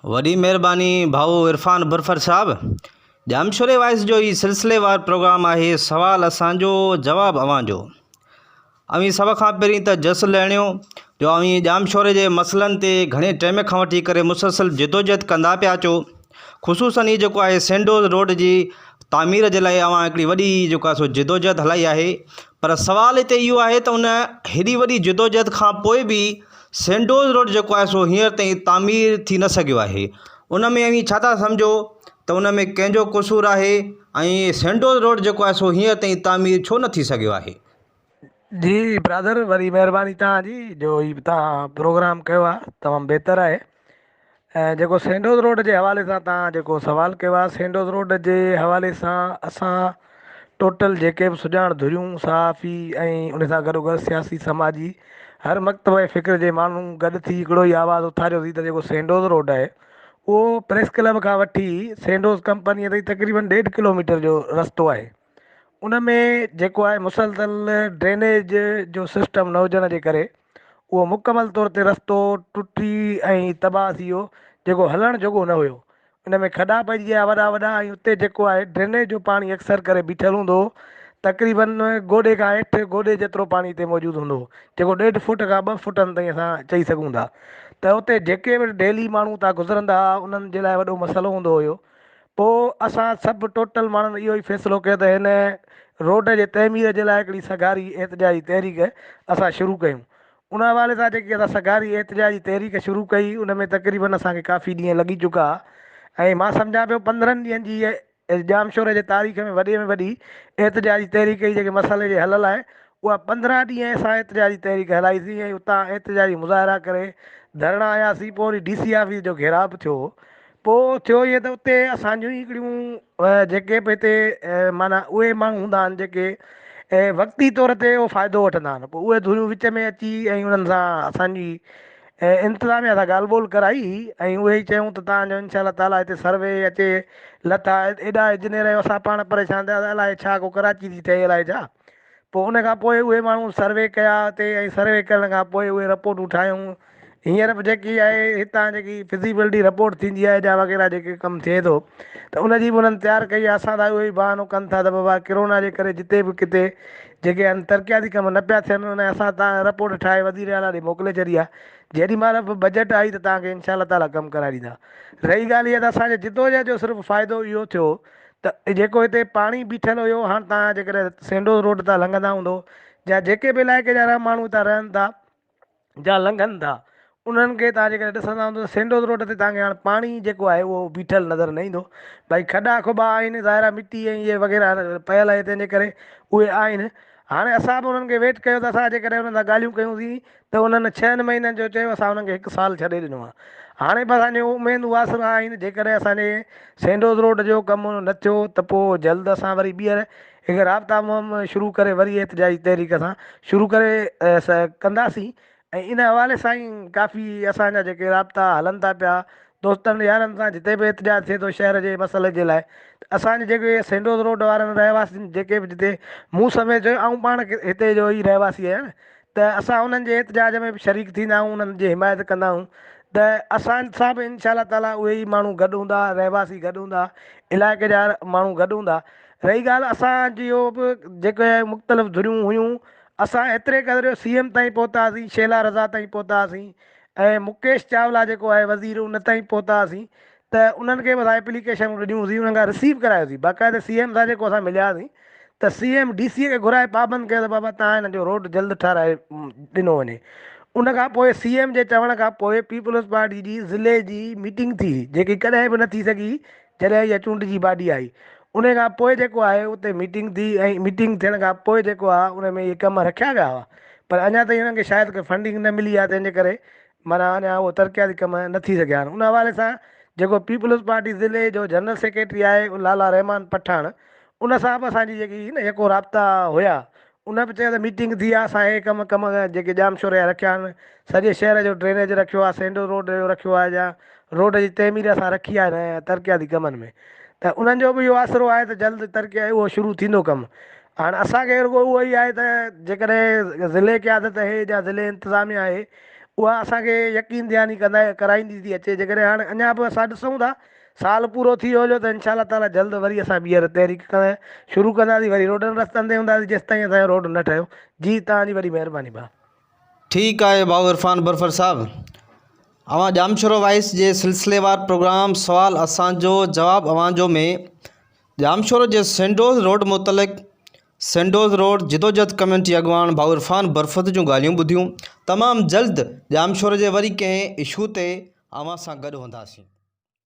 वॾी महिरबानी भाऊ इरफान برفت साहब। ڄامشوري वॉइस जो ही सिलसिलेवार प्रोग्राम आहे सवाल असांजो जवाब अवांजो। अवी सभ खां पहिरीं त जस लहिणियो जो अवी ॼामशोरे जे मसइलनि ते घणे टाइम खां वठी करे मुसलसल जदोजहद कंदा पिया अचो। ख़ुसूसन ही जेको आहे सैंडोज रोड जी तामीर जे लाइ अवां हिकिड़ी वॾी जेका सो जदोजहद हलाई आहे। पर सवाल हिते इहो आहे त उन हेॾी वॾी जदोजहद खां पोइ बि सैंडोज रोड जेको आहे सो हींअर ताईं तामीर थी न सघियो आहे। उन में अवी छा था सम्झो त उन में कंहिंजो क़सूर आहे ऐं सैंडोज रोड जेको आहे सो हींअर ताईं तामीर छो न थी सघियो आहे? जी ब्रदर, वरी महिरबानी तव्हांजी जो ही तव्हां प्रोग्राम कयो आहे, तमामु बहितरु आहे। ऐं जेको सैंडोज रोड जे हवाले सां तव्हां जेको सवाल कयो आहे, सैंडोज रोड जे हवाले सां असां टोटल जेके बि सुञाण धुरियूं सहाफ़ी ऐं उन सां गॾोगॾु सियासी समाजी हर मकतब फ़िक्र जे माण्हू गॾु थी हिकिड़ो ई आवाज़ु उथारियोसीं त जेको सैंडोज रोड आहे उहो प्रेस क्लब खां वठी सैंडोज कंपनीअ ताईं तक़रीबन 1.5 किलोमीटर जो रस्तो आहे। उन में जेको आहे मुसलसल ड्रेनेज जो सिस्टम न हुजण जे करे उहो मुकमल तौर ते रस्तो टुटी ऐं तबाह थी वियो, जेको हलण जोॻो न हुयो। उन में खॾा पइजी विया वॾा वॾा, ऐं उते जेको आहे ड्रेनेज जो पाणी अक्सर करे बीठल हूंदो हो। तक़रीबन गोॾे खां हेठि गोॾे जेतिरो पाणी हिते मौजूदु हूंदो हो, जेको 1.5 फुट खां 2 फुटनि ताईं असां चई सघूं था। त उते जेके बि डेली माण्हू था गुज़रंदा हुआ उन्हनि जे लाइ वॾो मसइलो हूंदो हुयो। पोइ असां सभु टोटल माण्हुनि इहो ई फ़ैसिलो कयो त हिन रोड जे तइमीर जे लाइ हिकिड़ी सगारी एतिजाजी तहरीक असां शुरू कयूं। उन हवाले सां जेकी असां सगारी एतिजाजी तहरीक शुरू कई, उन में तक़रीबन असांखे काफ़ी ॾींहं लॻी चुका। ऐं मां सम्झां पियो 15 ॾींहंनि जी ॼामशोरे जे तारीख़ में वॾी एतिजाजी तहरीक जी जेके मसइले जे हल लाइ उहा 15 ॾींहं असां एतिजाजी तहरीक हलाईसीं ऐं उतां एतिजाजी मुज़ाहिरा करे धरणा आयासीं। पोइ वरी DC ऑफिस जो घेराव थियो। पोइ थियो इहे त उते असांजूं ई हिकिड़ियूं जेके बि हिते माना उहे माण्हू हूंदा आहिनि जेके वक़्ती तौर ते उहो फ़ाइदो वठंदा आहिनि, पोइ उहे धुरियूं विच में अची ऐं उन्हनि सां असांजी इंतिज़ामिया सां ॻाल्हि ॿोल कराई ऐं उहे ई चयूं त तव्हांजो इनशा ताला हिते सर्वे अचे लथा एॾा इंजीनियर आहियो, असां पाण परेशान थिया अलाए छा को कराची थी ठहे अलाए छा। पोइ उन खां पोइ उहे माण्हू सर्वे कया हिते, ऐं सर्वे करण खां पोइ उहे रिपोर्टूं ठाहियूं। हींअर बि जेकी आहे हितां जेकी फिज़िबिलिटी रिपोर्ट थींदी आहे या वग़ैरह जेके कमु थिए थो त उनजी बि उन्हनि तयारु कई आहे। असां त उहो ई बहानो कनि था त बाबा किरोना जे करे जिते बि किथे जेके आहिनि तरक़ियाती कम न पिया थियनि, उन असां तव्हां रिपोर्ट ठाहे वज़ीर आला ॾे मोकिले छॾी आहे। जेॾी महिल बि बजट आई त तव्हांखे इनशा ताला कमु कराए ॾींदा। रही ॻाल्हि इहा त असांजे जदोजहद जो सिर्फ़ु फ़ाइदो इहो थियो त जेको हिते पाणी बीठल हुयो, हाणे तव्हां जेकॾहिं सैंडोज रोड तां लंघंदा हूंदो या जेके बि इलाइक़े जा माण्हू हितां रहनि था या लंघनि था, उन्हनि खे तव्हां जेकॾहिं ॾिसंदा हूंदो सैंडोज रोड ते तव्हांखे हाणे पाणी जेको आहे उहो बीठल नज़र न ईंदो। भई खॾा खुॿा आहिनि ज़ाहिरा, मिटी ऐं इहे वग़ैरह पयल आहे, तंहिंजे करे उहे आहिनि। हाणे असां बि उन्हनि खे वेट कयो त असां जेकॾहिं उन्हनि सां ॻाल्हियूं कयूंसीं त उन्हनि 6 महीननि जो चयो, असां उन्हनि खे 1 साल छॾे ॾिनो आहे। हाणे बि असांजो उमेदु आसरा आहिनि, जेकॾहिं असांजे सैंडोज रोड जो कमु न थियो त पोइ जल्द असां वरी ॿीहर हिकु राब्ता मुहिम शुरू करे वरी एतिजाजी तहरीक सां शुरू करे कंदासीं। ऐं इन हवाले सां ई काफ़ी असांजा जेके राब्ता हलनि था पिया दोस्तनि यारनि सां, जिते बि एतिजाज थिए थो शहर जे मसइले जे लाइ। असांजे जेके सैंडोज रोड वारनि रहवासी जेके बि जिते मूं समय चयो ऐं पाण हिते जो ई रहवासी आहियां न, त असां उन्हनि जे एतिजाज में बि शरीक थींदा आहियूं, उन्हनि जी हिमायत कंदा आहियूं। त असां सां बि इनशा ताला उहे ई माण्हू गॾु हूंदा, रहवासी गॾु हूंदा, इलाइक़े जा माण्हू गॾु हूंदा। रही ॻाल्हि असांजी इहो बि जेके मुख़्तलिफ़ धुरियूं हुयूं, असां एतिरे क़दुरु CM ताईं पहुतासीं, शेला रज़ा ताईं पहुतासीं, ऐं मुकेश चावला जेको आहे वज़ीर उन ताईं पहुतासीं। त उन्हनि खे बि असां एप्लीकेशन ॾिनियूंसीं, उन्हनि खां रिसीव करायोसीं, बाक़ाइदा CM सां जेको असां मिलियासीं त CM DC खे घुराए पाबंद कयो त बाबा तव्हां हिन जो रोड जल्द ठाराए ॾिनो वञे। उन खां पोइ CM जे चवण खां पोइ पीपल्स पार्टी जी ज़िले जी मीटिंग थी, जेकी कॾहिं बि न थी सघी जॾहिं इहा चूंड जी बाडी आई। उन खां पोइ जेको आहे उते मीटिंग थी, ऐं मीटिंग थियण खां पोइ जेको आहे उन में इहे कम रखिया विया हुआ। पर अञा ताईं हुननि खे शायदि कोई फंडिंग न मिली आहे, तंहिंजे करे माना अञा उहो तरक़ियाती कम न थी सघिया आहिनि। उन हवाले सां जेको पीपल्स पार्टी ज़िले जो जनरल सेक्रेटरी आहे लाला रहमान पठान, उन सां बि असांजी जेकी न जेको राब्ता हुया, उन बि चयो त मीटिंग थी आहे, असां हे कम जेके ॼामशोरे जा रखिया आहिनि, सॼे शहर जो ड्रेनेज रखियो आहे, सैंडोज रोड जो रखियो आहे, या रोड जी तइमीर असां रखी आहे तरक़ियाती कमनि में। त उन्हनि जो बि इहो आसिरो आहे त जल्द तरक़ी आहे उहो शुरू थींदो कमु। हाणे असांखे रुॻो उहो ई आहे त जेकॾहिं ज़िले क़यादत आहे या ज़िले इंतिज़ामिया आहे, उहा असांखे यकीन ध्यानी कराईंदी थी अचे। जेकॾहिं हाणे अञा बि असां ॾिसूं था साल पूरो थी वियो हुयो त इनशा ताला जल्द वरी असां ॿीहर तहरीक शुरू कंदासीं, वरी रोडनि रस्तनि ते हूंदासीं जेसि ताईं असांजो रोड न ठहियो। जी तव्हांजी वरी महिरबानी भाउ। ठीकु आहे भाउ इरफान बरफत साहब, अवां ॼामशोरो वॉइस जे सिलसिलेवार प्रोग्राम सवाल असांजो जवाब अवांजो में ॼामशोरो जे सैंडोज़ रोड मुतलिक़ सैंडोज़ रोड जदोजहद कम्यूनिटी अॻवान भाउ इरफान बरफत जूं ॻाल्हियूं ॿुधियूं। तमामु जल्द ॼामशोरे जे वरी कंहिं इशू ते अवां सां गॾु हूंदासीं।